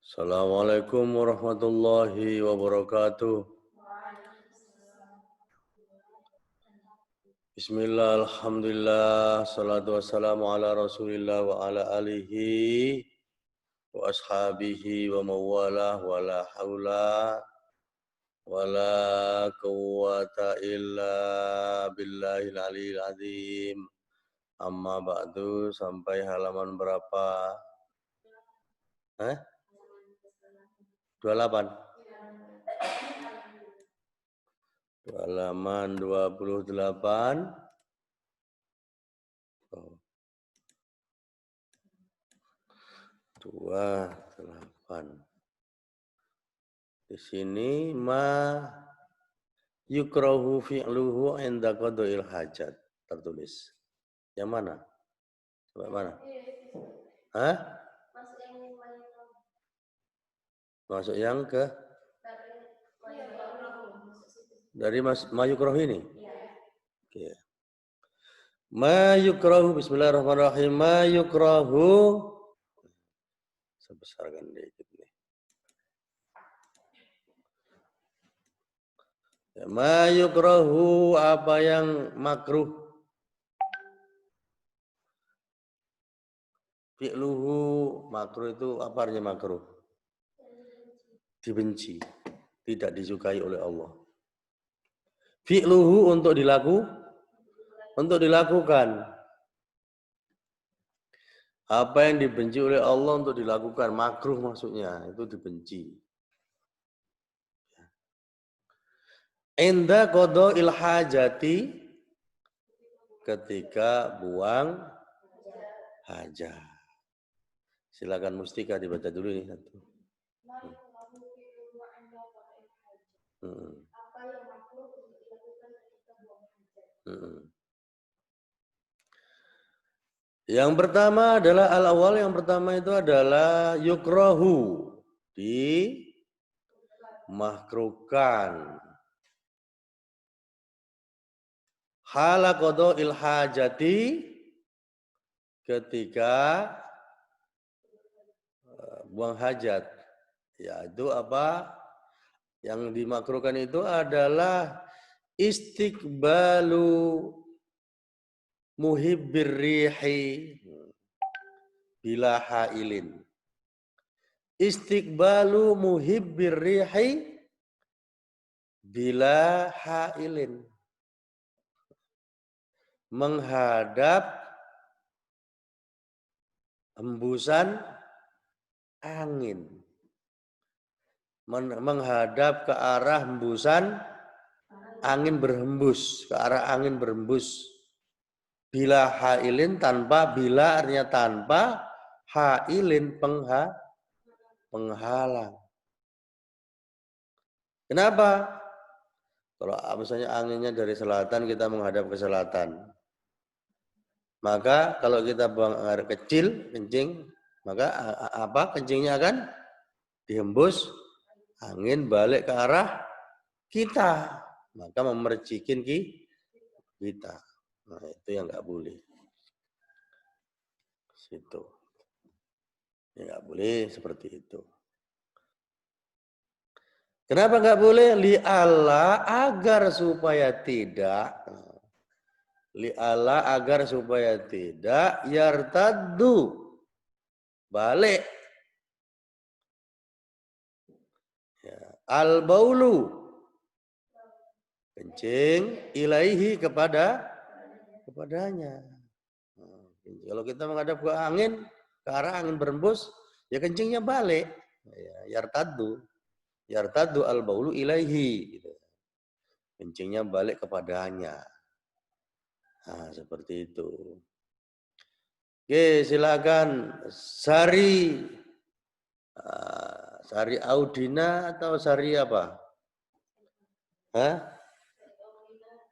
Assalamualaikum warahmatullahi wabarakatuh. Bismillah, alhamdulillah, salatu wassalamu ala rasulillah wa ala alihi wa ashabihi wa mawalah wa la hawla wa la quwwata illa billahil aliyil azim. Amma ba'du, sampai halaman berapa? 28. Halaman 28. Oh. 28. Di sini ma yukrahu fi'luhu inda qada'il hajat tertulis. Yang mana? Sampai mana? Hah? Masuk yang ke dari ma yukrahu ini? Oke. Ma yukrahu, bismillahirrahmanirrahim. Ma yukrahu, sebesarkan dikit nih. Ya, ma yukrahu, apa yang makruh. Fi'luhu, makruh itu apa artinya makruh? Dibenci, tidak disukai oleh Allah. Fi'luhu untuk dilakukan. Apa yang dibenci oleh Allah untuk dilakukan, makruh maksudnya, itu dibenci. Inda qada'il hajati, ketika buang hajat. Silakan Mustika dibaca dulu ini satu. Yang pertama adalah al-awwal, yang pertama itu adalah yukrahu, dimakruhkan. Hala qada'il hajati, ketika buang hajat. Ya, itu apa? Yang dimakruhkan itu adalah istiqbalu muhibbir rihi bila hailin. Istiqbalu muhibbir rihi bila hailin. Menghadap hembusan angin. Menghadap ke arah hembusan angin berhembus, ke arah angin berhembus. Bila hailin, tanpa, bila artinya tanpa, hailin penghalang. Kenapa? Kalau misalnya anginnya dari selatan, kita menghadap ke selatan. Maka kalau kita buang air kecil, kencing, maka apa? Kencingnya akan dihembus angin balik ke arah kita. Maka memercikin kita. Nah, itu yang nggak boleh. Situ. Ya, nggak boleh seperti itu. Kenapa nggak boleh? Li'alla, agar supaya tidak. Li'alla, agar supaya tidak. Yartaddu, balik. Ya. Al-baulu, kencing, ilaihi, kepadanya. Kalau kita menghadap ke angin, ke arah angin berembus, ya kencingnya balik. Ya, yartaddu al-baulu ilaihi. Gitu. Kencingnya balik kepadanya. Nah, seperti itu. Oke, silakan Sari. Sari Audina atau Sari apa? Hah?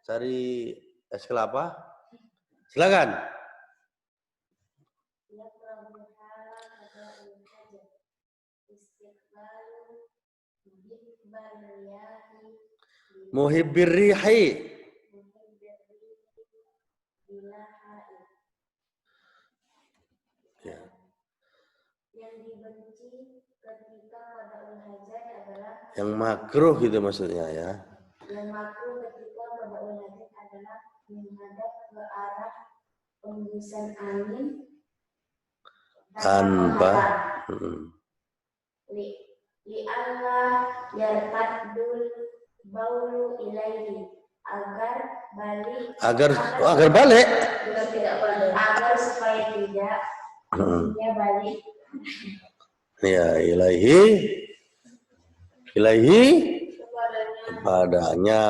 Sari es kelapa? Silakan. Muhibbir rihi. Ya. Yang dibenci ketika qadaul hajat adalah yang makruh gitu maksudnya ya. Yang makruh ketika qadaul hajat adalah menghadap ke arah hembusan angin Tanpa li Allah yartadul baulu ilaihi agar balik agar supaya tidak dia balik ya ilaihi padanya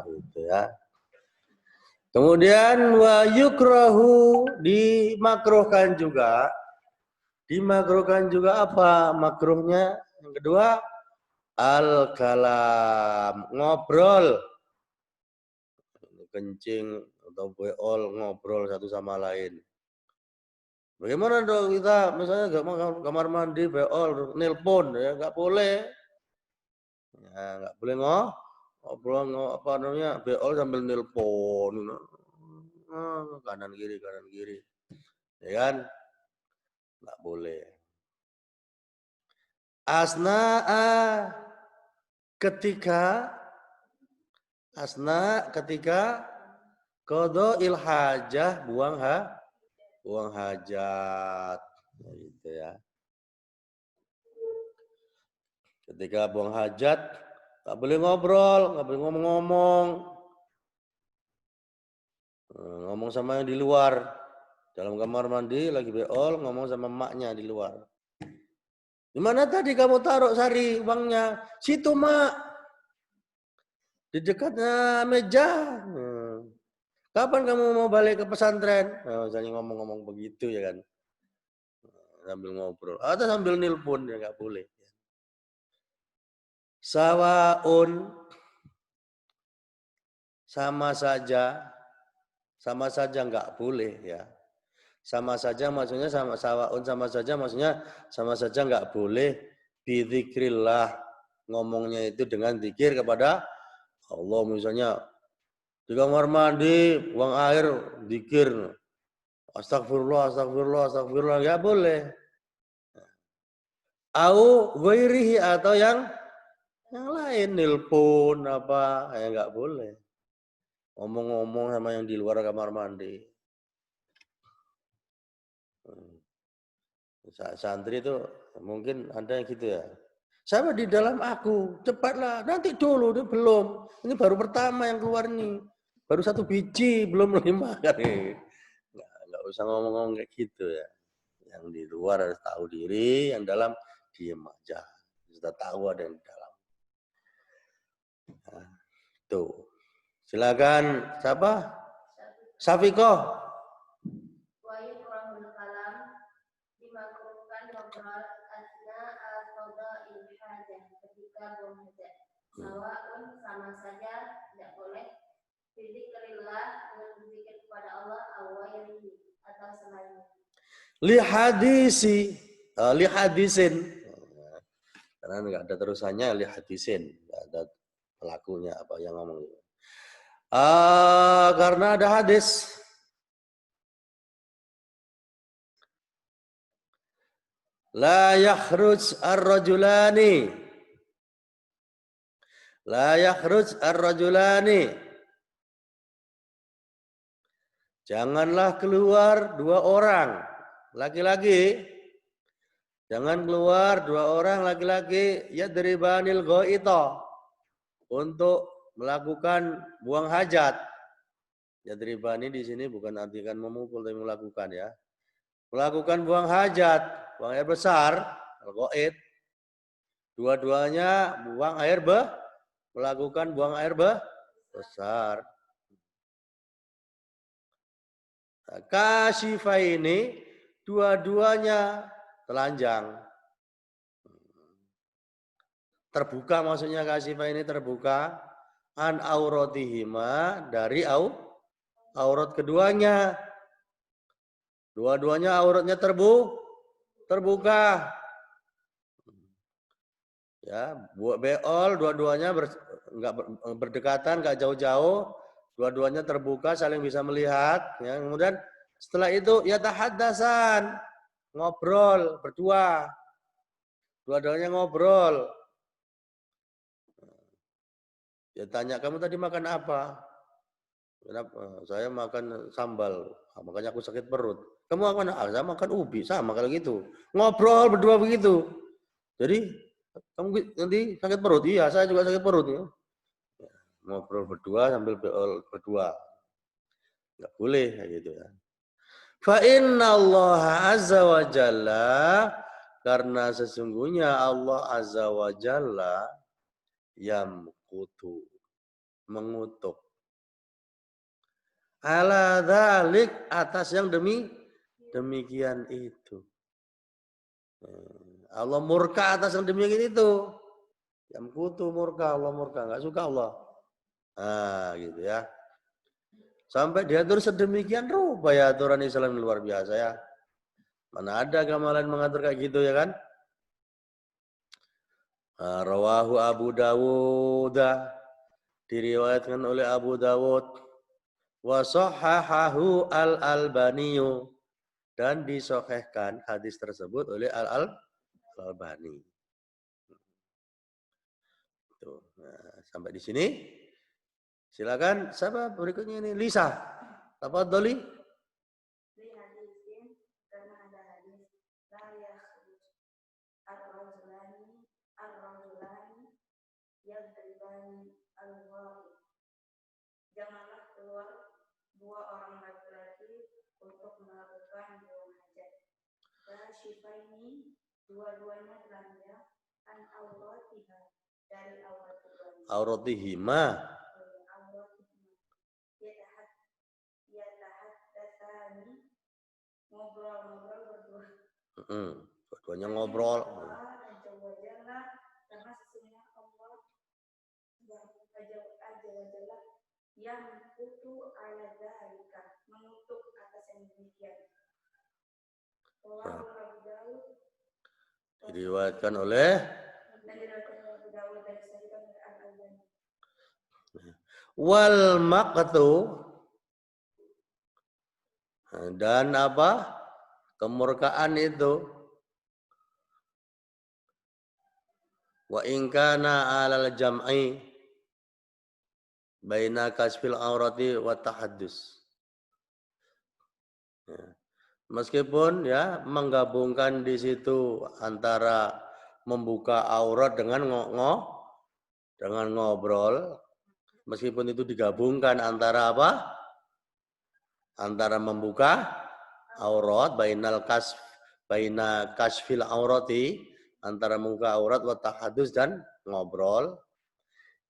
gitu ya. Kemudian wa yukrahu dimakruhkan juga apa makruhnya? Yang kedua al kalam, ngobrol, kencing atau beol, ngobrol satu sama lain. Bagaimana dong kita misalnya kamar mandi beol, nelpon ya nggak boleh. Ya nggak boleh ngobrol apa namanya beol sambil nelpon. Kanan kiri. Ya kan? Nggak boleh. Asna'a ketika qada'il hajah buang hajat gitu ya. Ketika buang hajat nggak boleh ngobrol, nggak boleh ngomong-ngomong. Ngomong sama yang di luar. Dalam kamar mandi lagi beol ngomong sama emaknya di luar. Di mana tadi kamu taruh Sari uangnya? Situ, Mak. Di dekatnya meja. Kapan kamu mau balik ke pesantren? Misalnya ngomong-ngomong begitu ya kan. Sambil ngobrol. Atau sambil nelpon ya nggak boleh. Sawaun sama saja nggak boleh ya. Sama saja maksudnya sama saja nggak boleh bidzikrillah, ngomongnya itu dengan zikir kepada Allah. Misalnya di kamar mandi buang air zikir astagfirullah nggak boleh. Au ghairihi atau yang lain, nelpon apa ya nggak boleh. Ngomong-ngomong sama yang di luar kamar mandi. Santri itu mungkin ada yang gitu ya. Sama di dalam aku, cepatlah. Nanti dulu, ini belum. Ini baru pertama yang keluar nih. Baru 1 biji, belum 5 kan. Nggak usah ngomong-ngomong kayak gitu ya. Yang di luar harus tahu diri, yang dalam diem aja. Sudah tahu ada yang di dalam. Nah, tuh. Silakan siapa? Safiko. Sawaun sama saja tidak boleh bidzikrillah dengan berzikir kepada Allah atau selainnya. Li hadisin. Karena enggak ada terusannya li hadisin, enggak ada pelakunya apa yang ngomong. Karena ada hadis. La yakhruj ar-rajulani. Janganlah keluar 2 orang laki-laki. Jangan keluar 2 orang laki-laki yadribanil ghaita untuk melakukan buang hajat. Yadribani di sini bukan artikan memukul tapi melakukan ya. Melakukan buang hajat, buang air besar, al-ghaid. Dua-duanya melakukan buang air besar. Kasyifa ini dua-duanya telanjang. Terbuka maksudnya kasyifa ini terbuka. An auratihima dari aurat keduanya. Dua-duanya auratnya terbuka. Ya, buat beol dua-duanya enggak berdekatan, enggak jauh-jauh. Dua-duanya terbuka, saling bisa melihat. Ya. Kemudian setelah itu ya tahaddasan. ngobrol berdua. Dua-duanya ngobrol. Ya tanya, kamu tadi makan apa? Kenapa? Saya makan sambal. Makanya aku sakit perut. Kamu makan apa? Saya makan ubi. Sama kalau gitu. Ngobrol berdua begitu. Jadi, kamu nanti sakit perut? Iya, saya juga sakit perut. Ya. Ngobrol berdua sambil berdua. Nggak boleh kayak gitu ya. Fa inna Allah azza wa jalla, karena sesungguhnya Allah azza wa jalla yamkutu, mengutuk. Ala dzalik, atas yang demikian itu. Allah murka atas yang demikian itu. Yamkutu murka, Allah murka, enggak suka Allah. Nah, gitu ya. Sampai diatur sedemikian rupa ya aturan Islam luar biasa ya. Mana ada agama lain mengatur kayak gitu ya kan? Rawahu Abu Dawud, diriwayatkan oleh Abu Dawud, wa sahhahahu al-Albani, dan disahihkan hadis tersebut oleh Al-Albani. Tuh. Nah, sampai di sini. Silakan siapa berikutnya ini? Lisa. Tafadhali. Li hadisin, karena ada hadis la yakhruj ar-rajulani yadribani al-ghalib. Janganlah keluar dua orang laki-laki untuk melakukan buang hajat. Kashifaini, dua-duanya telanjang, an auratiha, dari aurat keduanya. Auratihima. Yatahaddasani, ngobrol-ngobrol berdua. Dua-duanya ngobrol. Karena sesungguhnya Allah Azza wa Jalla yang kutu ala dzalika, mengutuk atas yang demikian. Diriwayatkan oleh wal maqtu, dan apa? Kemurkaan itu wa in kana alal jam'i baina kasfil aurati wa tahaddus. Ya. Meskipun ya menggabungkan di situ antara membuka aurat dengan ngobrol, meskipun itu digabungkan antara apa? Antara membuka aurat baina kasfil aurati, antara membuka aurat wa tahadus dan ngobrol.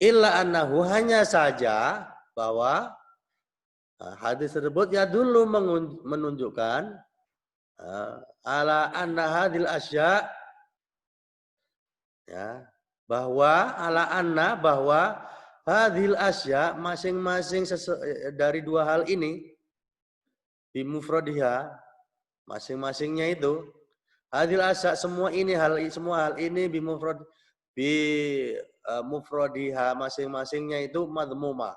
Illa annahu, hanya saja bahwa hadis tersebut ya dulu menunjukkan ala anna hadil asya, ya, bahwa ala anna, bahwa hadil asya, masing-masing dari dua hal ini, bimufradiha, masing-masingnya itu, hadil asya, semua hal ini bimufradiha, masing-masingnya itu madmuma,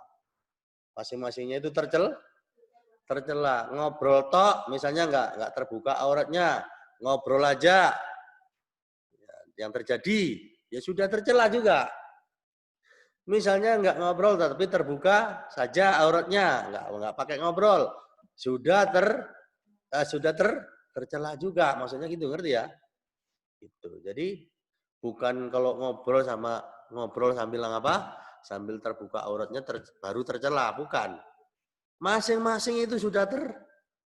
masing-masingnya itu tercela. Ngobrol tok misalnya enggak terbuka auratnya, ngobrol aja, yang terjadi ya sudah tercela juga. Misalnya enggak ngobrol tapi terbuka saja auratnya, enggak pakai ngobrol, sudah tercela juga, maksudnya gitu, ngerti ya? Gitu. Jadi bukan kalau ngobrol sambil apa? Sambil terbuka auratnya baru tercela, bukan. Masing-masing itu sudah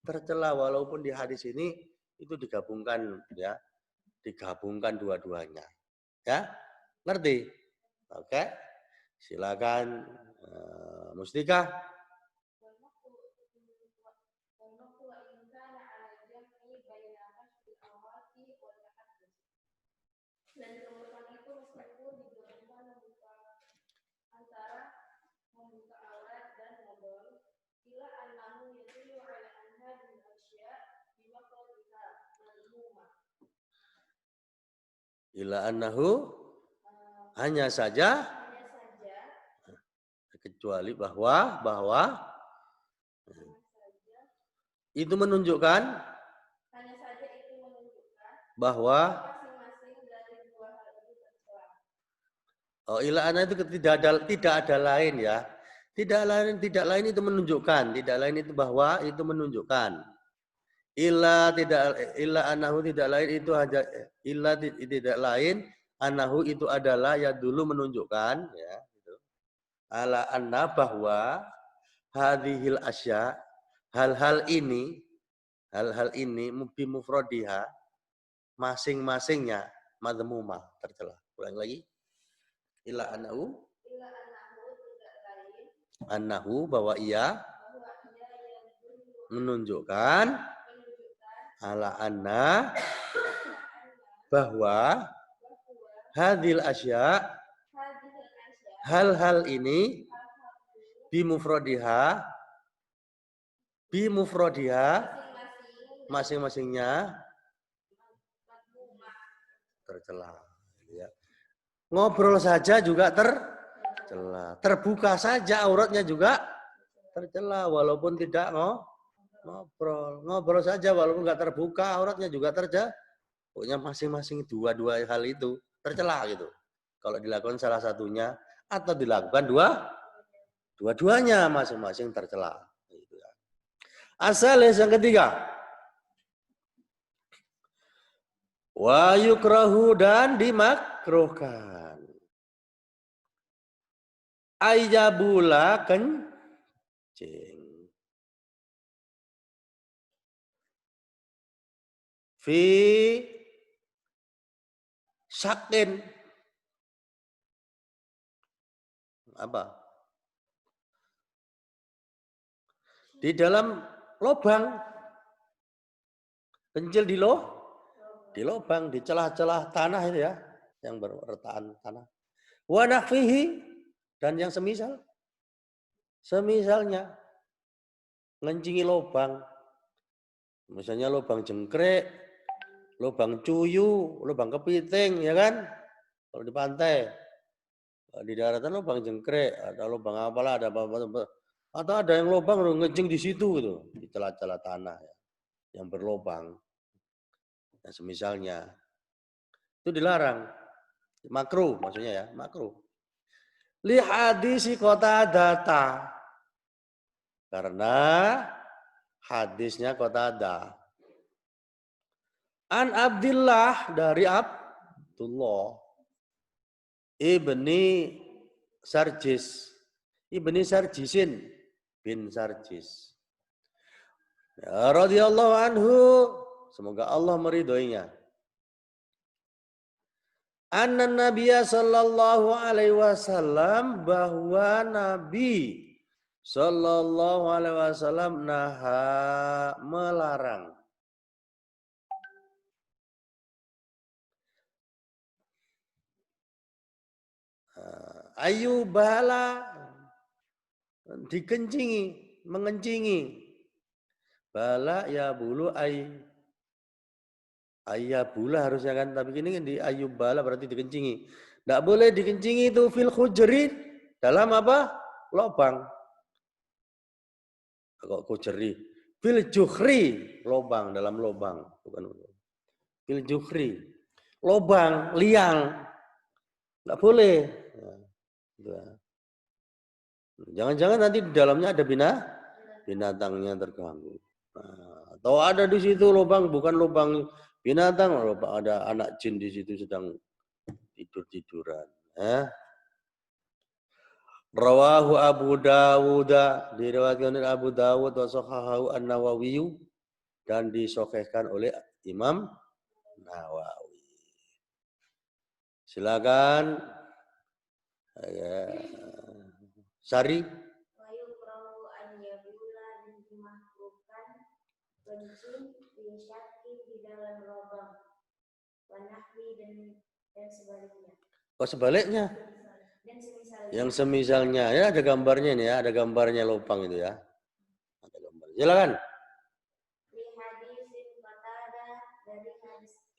tercela, walaupun di hadis ini itu digabungkan ya, digabungkan dua-duanya. Ya, ngerti? Oke, silakan Mustika. Dan kemudian itu meskipun digabungkan antara membuka aurat dan ngobrol, bila annahu yadullu ala anha bil asya bima qadha madhumah. Ila annahu, hanya saja, kecuali bahwa itu menunjukkan, bahwa masing-masing dari dua hal itu tercela. oh ila ana itu tidak ada lain ya. Tidak lain itu menunjukkan, tidak lain itu bahwa itu menunjukkan. Illa anahu tidak lain itu hanya tidak lain anahu itu adalah ya dulu menunjukkan ya gitu. Ala anna bahwa hadhil asya hal-hal ini bi mufradiha masing-masingnya madmumah tercela. Ulang lagi. Illa anahu Ila annahu tidak lain annahu bahwa ia bahwa ia yang dulu menunjukkan menunjukkan ala anna bahwa bahwa hadhil asya hadhil asya hal-hal ini hal-hal bimufrodiha masing-masing masing-masingnya madmumah tercela. Ya. Ngobrol saja juga tercela. Terbuka saja auratnya juga tercela walaupun tidak ngobrol. Ngobrol saja walaupun nggak terbuka auratnya juga tercela. Pokoknya masing-masing dua hal itu tercela gitu. Kalau dilakukan salah satunya atau dilakukan dua-duanya masing-masing tercela. Gitu ya. Asal yang ketiga. Wa yukrahu dan dimakruhkan. Ayyabula kencing. Fi sakin. Apa? Di dalam lubang. Kencil di lubang, di celah-celah tanah itu ya, yang berretaan tanah. Wa nahfihi dan yang semisalnya ngencingi lubang. Misalnya lubang jengkrik, lubang cuyu, lubang kepiting, ya kan? Kalau di pantai, di daratan lubang jengkrik, ada lubang apalah, ada apa-apa. Atau ada yang lubang ngencing di situ gitu, di celah-celah tanah ya, yang berlubang. Nah, semisalnya itu dilarang, makruh maksudnya ya, makruh. Li hadisi Qatadah karena hadisnya Qatadah. An Abdillah dari Abdullah ibni Sarjisin bin Sarjis. Ya, radhiyallahu anhu, semoga Allah meridhoinya. Anna Nabiya sallallahu alaihi wasallam bahwa Nabi sallallahu alaihi wasallam naha melarang ayu bala dikencingi, mengencingi. Bala ya bulu ayabula harusnya kan, tapi ini di ayubala berarti dikencingi. Tidak boleh dikencingi itu fil khujri dalam apa? Lobang. Kok khujri? Fil jukhri, lobang dalam lobang, bukan fil jukhri. Lobang, liang. Tidak boleh. Jangan-jangan nanti di dalamnya ada binatangnya terganggu. Nah, atau ada di situ lubang, bukan lubang binatang, ada anak jin di situ sedang tidur-tiduran. Rawahu Abu Dawud, diriwayatkan oleh Abu Dawud wa sahahahu An-Nawawi dan disahihkan oleh Imam Nawawi. Silakan. Sari. Wayukrahu an yabula dan dimakruhkan kencing di dalam lubang wanahwi dan sebaliknya. Oh sebaliknya. Dan semisalnya. Yang semisalnya ya ada gambarnya nih ya, ada gambarnya lubang itu ya. Ada gambar. Silakan.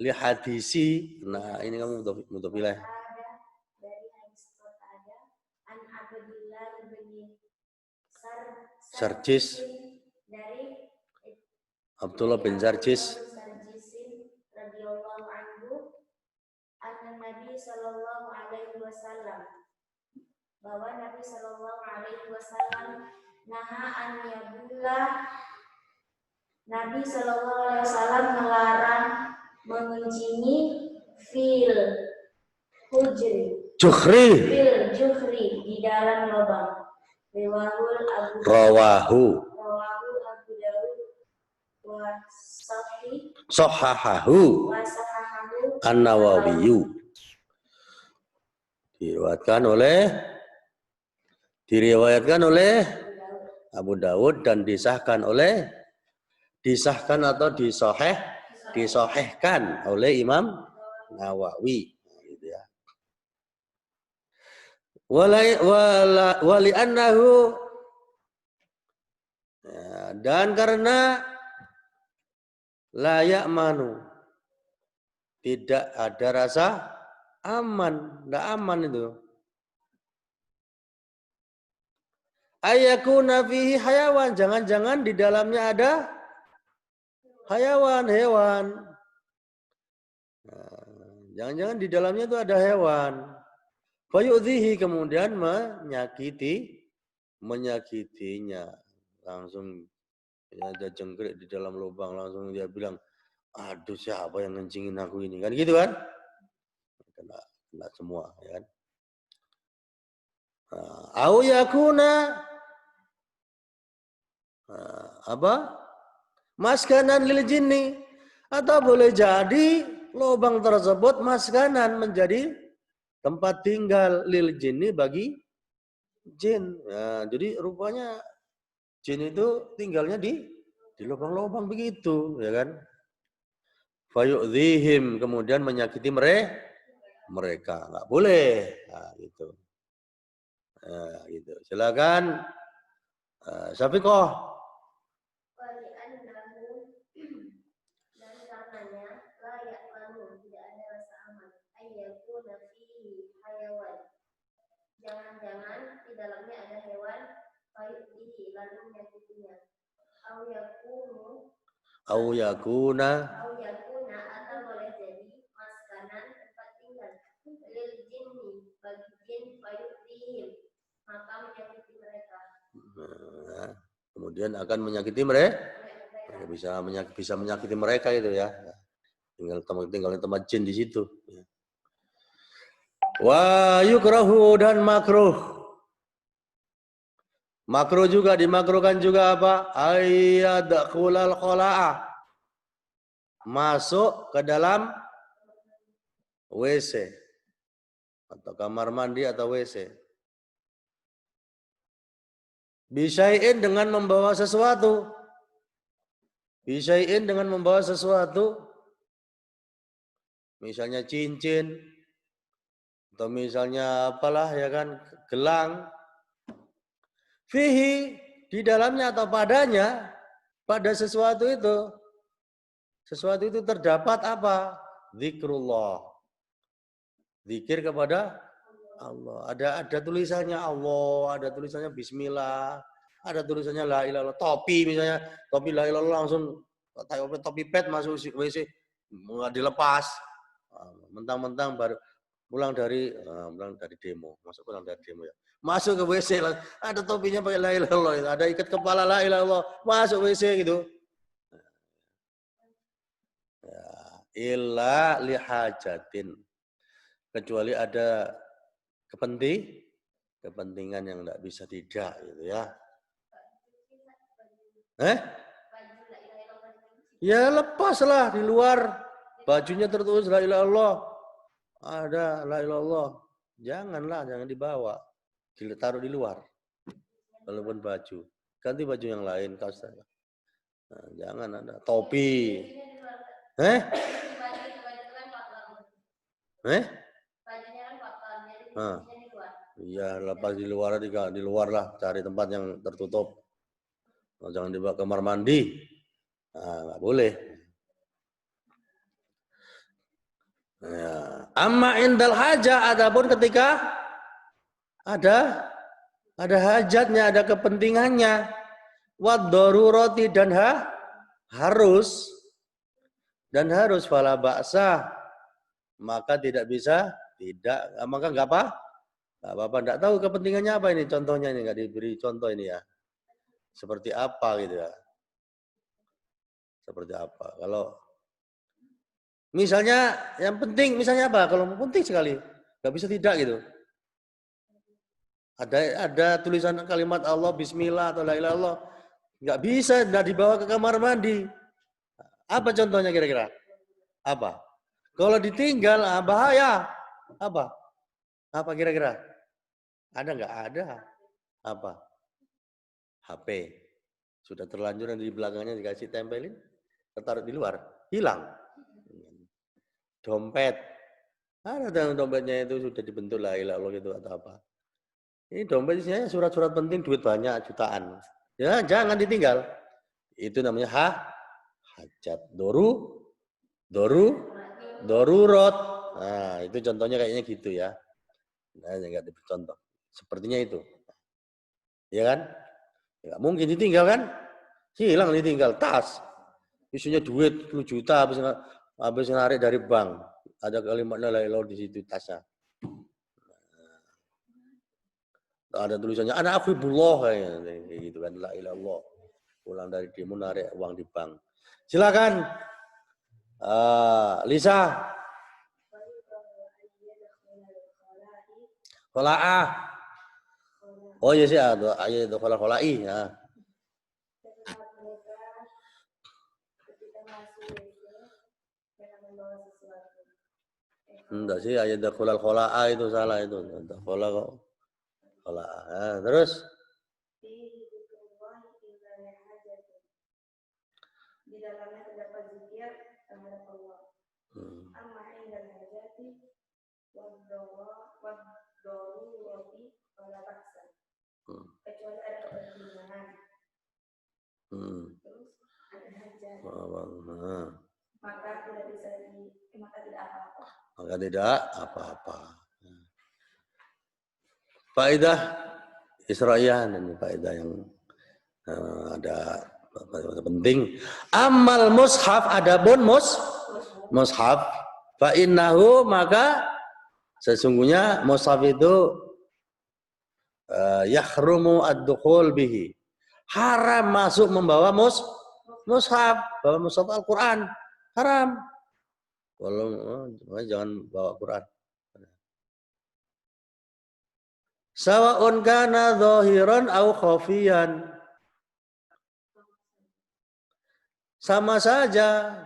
Li hadisi. Nah, ini kamu untuk pilih. Dari hadis Qatadah an Abdillah bin Sarjis. Dari Abdullah bin Sarjis radhiyallahu anhu anna Nabi sallallahu alaihi wasallam bahwa Nabi sallallahu alaihi wasallam naha an yabula. Nabi sallallahu alaihi wasallam melarang mengunjungi fil juhri di dalam lubang. Rawahu Abu Dawud wa sahahahu An-Nawawi. Diriwayatkan oleh Abu Dawud dan disahkan atau disahihkan oleh Imam Nawawi. Gitu ya. Wali annahu, dan karena layak manu, tidak ada rasa aman, tidak aman itu. Ayakuna fihi hayawan, jangan-jangan di dalamnya ada hewan. Jangan-jangan di dalamnya itu ada hewan. Fayu'dhihi, kemudian menyakitinya. Langsung ada jengkrik di dalam lubang, langsung dia bilang, aduh siapa yang ngencingin aku ini, kan gitu kan? Kena semua, ya kan? Au yakuna maskanan lil jinni, atau boleh jadi lubang tersebut maskanan, menjadi tempat tinggal lil jinni, bagi jin. Ya, jadi rupanya jin itu tinggalnya di lubang-lubang begitu, ya kan? Fayu'dhihim, kemudian menyakiti mereka. Nggak boleh. Nah, gitu. Nah, gitu. Silakan Syafiqah. Dan karenanya layak lalu tidak ada rasa aman. Ayyakuna fihi hayawan. Jangan-jangan di dalamnya ada hewan. Fayu'dhihi, lalu menyakitinya. Au yakuna, atau boleh jadi maskanan, tempat tinggal lil jinni, bagi jin. Fayu'dhihim, maka menyakiti mereka. Kemudian akan menyakiti mereka. Bisa menyakiti mereka itu ya. Tinggal tempat jin di situ. Wa yukrahu, dan makruh. Makruh juga, dimakruhkan juga apa? Ayyadkhulal khala'ah, masuk ke dalam WC atau kamar mandi atau WC. Bisyai'in, dengan membawa sesuatu. Bisyai'in, dengan membawa sesuatu. Misalnya cincin, atau misalnya apalah, ya kan, gelang. Fihi, di dalamnya atau padanya, pada sesuatu itu. Sesuatu itu terdapat apa? Zikrullah. Zikir kepada Allah. Ada tulisannya Allah, ada tulisannya Bismillah, ada tulisannya La ilaha illallah. Topi misalnya, topi La ilaha illallah, langsung topi pet masuk WC, nggak dilepas. Mentang-mentang baru pulang dari demo, pulang dari demo ya. Masuk ke WC, ada topinya pakai La ilaha illallah, ada ikat kepala La ilaha illallah, masuk WC gitu. Ya, illa lihajatin, kecuali ada kepentingan yang tidak bisa tidak, gitu ya. Ya lepaslah di luar, bajunya tertulis La ilaha illallah, ada La ilaha illallah, jangan dibawa, ditaruh di luar. Walaupun baju, ganti baju yang lain, kaos. Nah, jangan ada topi. Iya, lepas di luar lah, cari tempat yang tertutup. Jangan dibawa ke kamar mandi. Nah, nggak boleh. Ya. Amma indal hajah, adapun ketika ada hajatnya, ada kepentingannya, wad darurati, dan harus Dan harus fala ba'sa, maka tidak bisa, maka nggak apa-apa, nggak tahu kepentingannya apa ini, contohnya ini nggak diberi contoh ini ya, seperti apa gitu ya, seperti apa. Kalau misalnya yang penting, misalnya apa? Kalau penting sekali, nggak bisa tidak gitu. Ada tulisan kalimat Allah, Bismillah atau La ilaha illallah, nggak bisa, nggak dibawa ke kamar mandi. Apa contohnya kira-kira? Apa? Kalau ditinggal bahaya. Apa? Apa kira-kira? Ada nggak? Ada. Apa? HP. Sudah terlanjur di belakangnya dikasih tempelin, tertaruh di luar, hilang. Dompet. Ada dompetnya itu sudah dibentuk la ilaha illallah gitu atau apa. Ini dompet isinya surat-surat penting, duit banyak, jutaan. Ya, jangan ditinggal. Itu namanya hajat. Dorurot. Nah, itu contohnya kayaknya gitu ya. Nah, enggak contoh. Sepertinya itu. Ya kan? Enggak mungkin ditinggal kan? Hilang ditinggal tas. Isinya duit 10 juta habis narik dari bank. Ada kalimat la ilaha illallah di situ tasnya. Ada tulisannya ana afibullah kayak gitu kan, la ilaha illallah. Pulang dari demo narik uang di bank. Silakan. Lisa. Khola'ah. Oh iya sih, ada ayat itu khola'i ya. Enggak sih, ayat khola'a itu salah itu. Khola'a. Terus di dalamnya terdapat zikir terhadap Allah. Amma indal hajati wad-darurati wala baksa. Kecuali ada kepentingan. Terus ada hajat. Maka tidak bisa maka tidak apa-apa. Maka tidak apa-apa. Faedah Isra'iyah dan faedah yang ada penting. Amal mushaf, adapun mushaf, fa innahu, maka sesungguhnya mushaf itu yahrumu ad-dukhul bihi. Haram masuk membawa mushaf, bawa mushaf Al-Qur'an. Haram. Kalau jangan bawa Quran. Sawa'un kana zahiran au khafiyan. Sama saja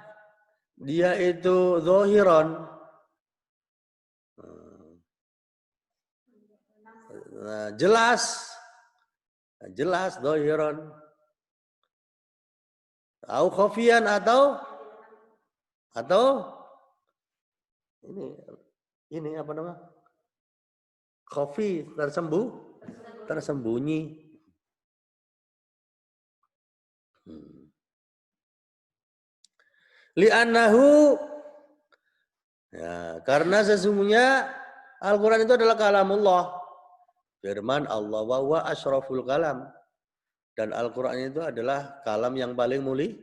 dia itu zahiran. Nah, jelas zahiran. Au khafiyan atau ini apa namanya? Khafi, tersembunyi. Li'annahu, ya, karena sesungguhnya Al-Quran itu adalah kalamullah, firman Allah, wa huwa asyraful kalam, dan Al-Quran itu adalah kalam yang paling mulia,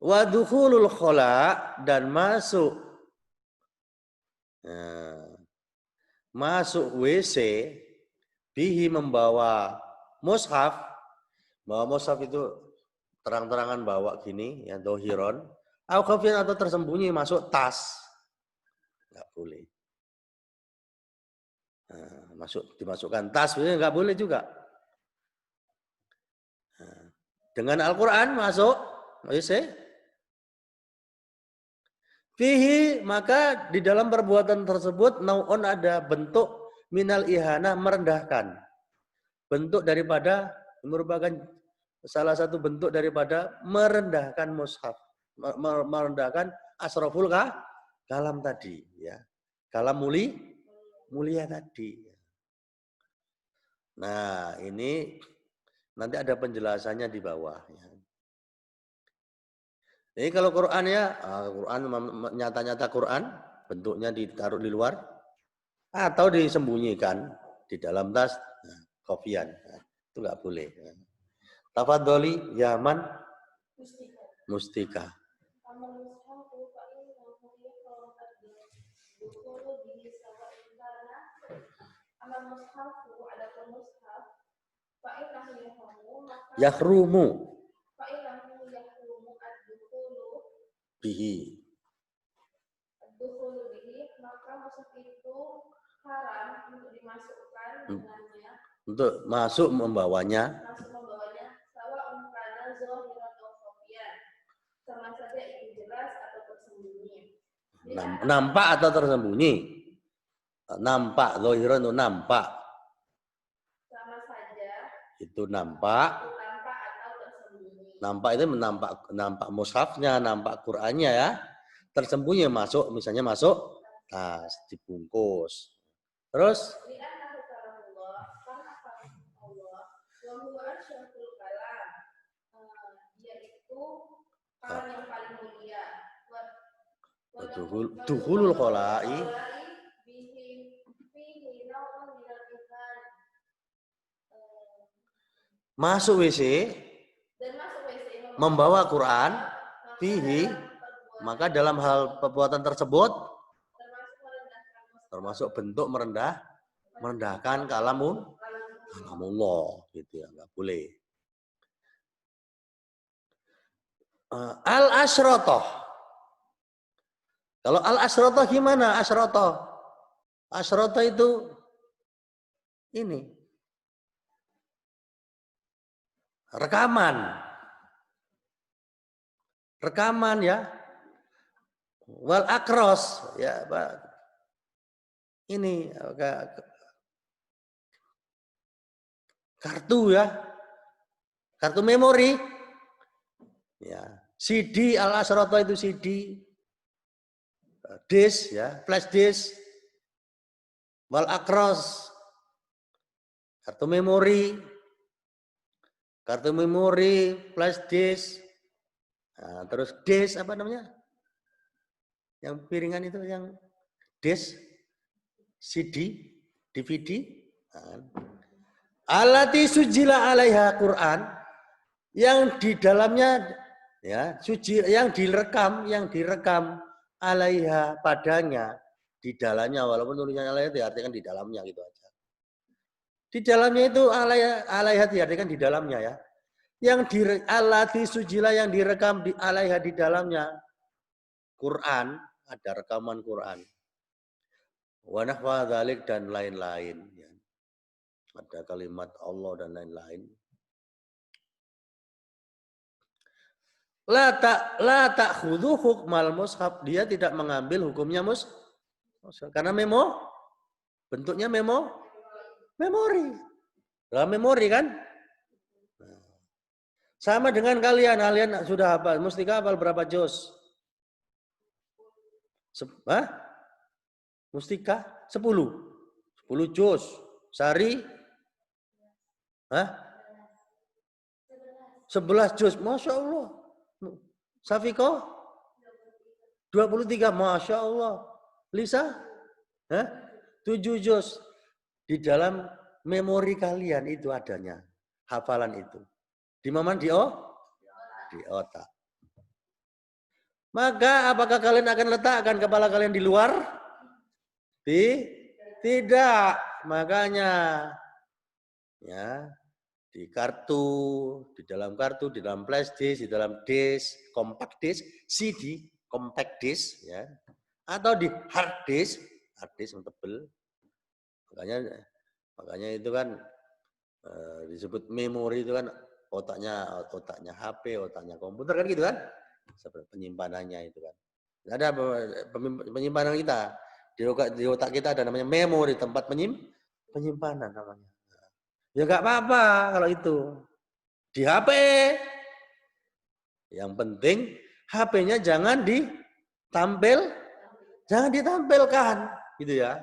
wa dukhulul khala, dan masuk WC bihi, membawa mushaf. Bawa mushaf itu terang-terangan bawa gini, ya, dohiron, au khafiyan, atau tersembunyi masuk tas, nggak boleh. Nah, dimasukkan tas, nggak boleh juga. Nah, dengan Al-Quran masuk WC, fihi, maka di dalam perbuatan tersebut nau'un, ada bentuk minal ihana, merendahkan. Bentuk daripada, merupakan salah satu bentuk daripada merendahkan mushaf, merendahkan asraful kalam tadi, ya. Kalam mulia tadi. Nah, ini nanti ada penjelasannya di bawah, ya. Jadi kalau Quran, ya, Quran nyata-nyata Quran, bentuknya ditaruh di luar atau disembunyikan di dalam tas, kopian, itu nggak boleh. Tafadholi, Yaman. Mustika. Amal mushafu fa innahu yaqra'u ad-dukhulu bihi sawa'in kana amal mushafu ada mushaf fa innahu yahrumu maka Yahrumu fa innahu yahrumu ad-dukhulu bihi. maka mushaf itu haram untuk dimasukkan dengannya Untuk masuk membawanya. sawa kana zahiran atau khafiyan sama saja itu jelas atau tersembunyi. Nampak atau tersembunyi? Nampak, zahiran itu nampak. Sama saja. Itu nampak. Nampak atau tersembunyi. Nampak itu nampak mushafnya, nampak Qur'annya ya. Tersembunyi masuk, misalnya masuk tas, dibungkus. Terus kalam yang paling mulia. Duhulul khala'i masuk WC membawa Quran fihi, maka dalam hal perbuatan tersebut termasuk bentuk merendahkan kalamullah gitu ya, nggak boleh. Al-asyratoh. Kalau al-asyratoh gimana? Asyratoh itu ini rekaman ya. Wal akros ya, Pak. Ini kartu ya, kartu memori ya. CD al-asyratoh itu CD, disk ya, flash disk. Wal akros kartu memori, flash disk. Nah, terus disk apa namanya? Yang piringan itu yang disk, CD, DVD. Allati sujila alaiha Quran, yang di dalamnya ya, suci, yang direkam alaiha padanya, di dalamnya, walaupun tulisannya alaiha diartikan di dalamnya gitu aja. Di dalamnya itu alaiha diartikan di dalamnya ya. Yang allati sujila yang direkam di alaiha di dalamnya Quran, ada rekaman Quran. Wa nahwa dzalik dan lain-lain ya. Ada kalimat Allah dan lain-lain. La ta'khudhu hukmal mushaf, dia tidak mengambil hukumnya mushaf karena bentuknya memori. Dalam memori kan? Sama dengan kalian sudah hafal mustika hafal berapa juz? Mustika 10 juz. Sari 11 juz. Masya Allah. Safiko 23. Masya Allah. Lisa 7 juz. Di dalam memori kalian itu adanya hafalan itu. Di mana? Di otak. Maka apakah kalian akan letakkan kepala kalian di luar? Tidak. Makanya ya, di dalam flash disk, di dalam disk, compact disk, CD, compact disk ya. Atau di hard disk yang tebel. Makanya itu kan disebut memori itu kan otaknya HP, otaknya komputer kan gitu kan. Seperti penyimpanannya itu kan. Ada penyimpanan kita. Di otak kita ada namanya memori, tempat penyimpanan namanya. Ya nggak apa-apa kalau itu. Di HP. Yang penting HP-nya jangan ditampilkan gitu ya.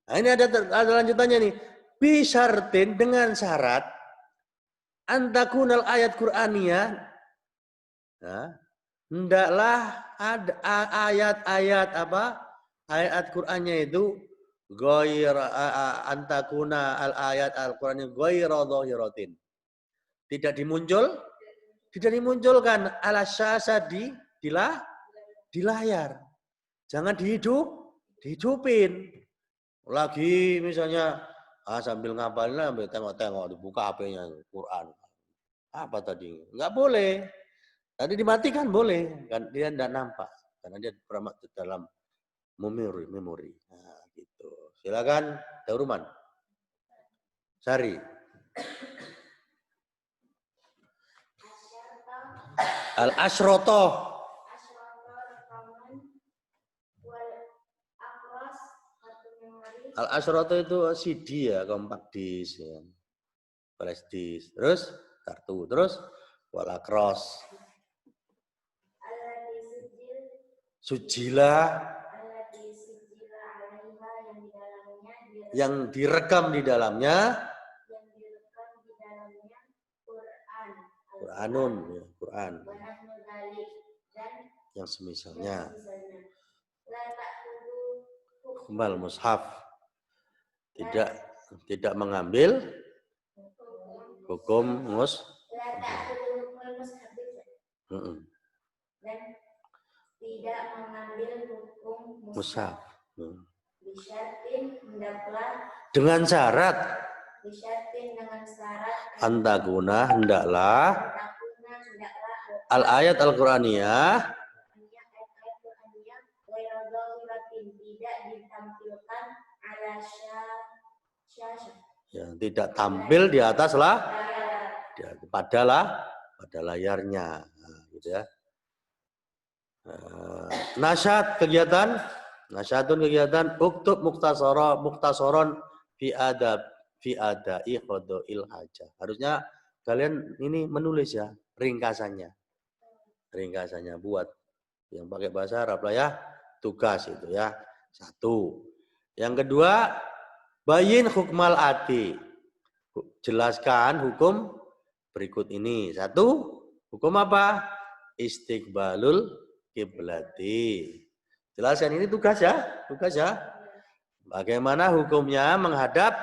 Nah, ini ada lanjutannya nih. Bisyartin dengan syarat antakunal ayat Qur'aniyah. Nah, hendaklah ada ayat-ayat ayat Qur'annya itu antakuna al ayat al Qur'annya ghairu dhahiratin. Tidak Tidak dimunculkan ala syasa di layar. Jangan dihidupin. Lagi misalnya sambil ngapalin sambil tengok-tengok dibuka HP-nya Quran. Apa tadi? Enggak boleh. Tadi dimatikan boleh, kan dia tidak nampak karena dia beramat dalam memori. Nah, gitu. Silakan Dauruman. Sari. Al-Asroto. Al-Asroto itu CD ya, compact disc ya. Flash disk. Terus kartu. Terus walakros. Sujila yang direkam di dalamnya Quranun, ya, Quran. Yang semisalnya. Kembal mushaf. Tidak mengambil hukum dan tidak mengambil hukum mushaf. Dengan syarat antakuna hendaklah al-ayat al-Qur'aniyah tidak ditampilkan ala syasha. Ya, tidak tampil di atas pada layarnya. Nah, gitu ya. Nasyat kegiatan uktub muktasaron fi adai qadail hajah. Harusnya kalian ini menulis ya ringkasannya buat yang pakai bahasa Arab lah ya, tugas itu ya. Satu. Yang kedua, bayin hukmal ati. Jelaskan hukum berikut ini. Satu, hukum apa? Istiqbalul kiblati. Jelaskan ini tugas ya. Bagaimana hukumnya menghadap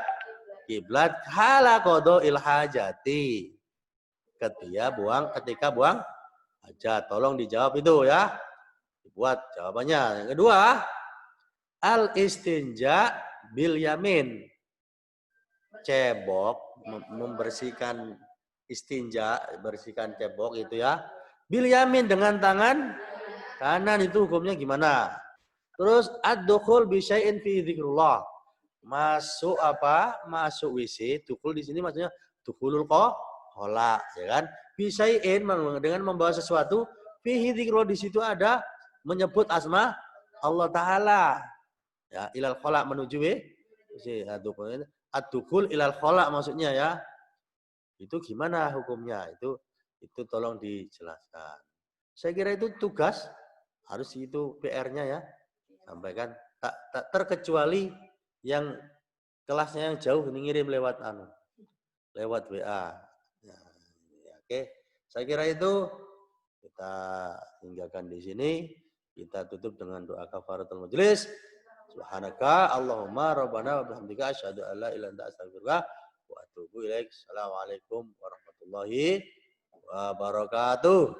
kiblat hala qadail hajati. Ketika buang hajat. Tolong dijawab itu ya. Dibuat jawabannya. Yang kedua, al istinja bil yamin. Cebok, membersihkan istinja, bersihkan cebok itu ya. Bil yamin dengan tangan kanan itu hukumnya gimana? Terus ad-dukhul bi syai'in fi dzikrullah. Masuk apa? Masuk WC. Dukhul di sini maksudnya dukhulul qola, ya kan? Bi syai'in dengan membawa sesuatu fi dzikrullah, di situ ada menyebut asma Allah taala. Ya, ilal qola menuju WC. Ad-dukhul ilal qola maksudnya ya. Itu gimana hukumnya? Itu tolong dijelaskan. Saya kira itu tugas, harus itu PR-nya ya. Sampaikan, tak terkecuali yang kelasnya yang jauh ngirim lewat WA. Ya, oke. Saya kira itu kita tinggalkan di sini. Kita tutup dengan doa kafaratul majelis. Subhanaka Allahumma rabbana wa bihamdika asyhadu an la ilaha illa anta astaghfiruka wa atubu ilaik. Assalamualaikum warahmatullahi wabarakatuh.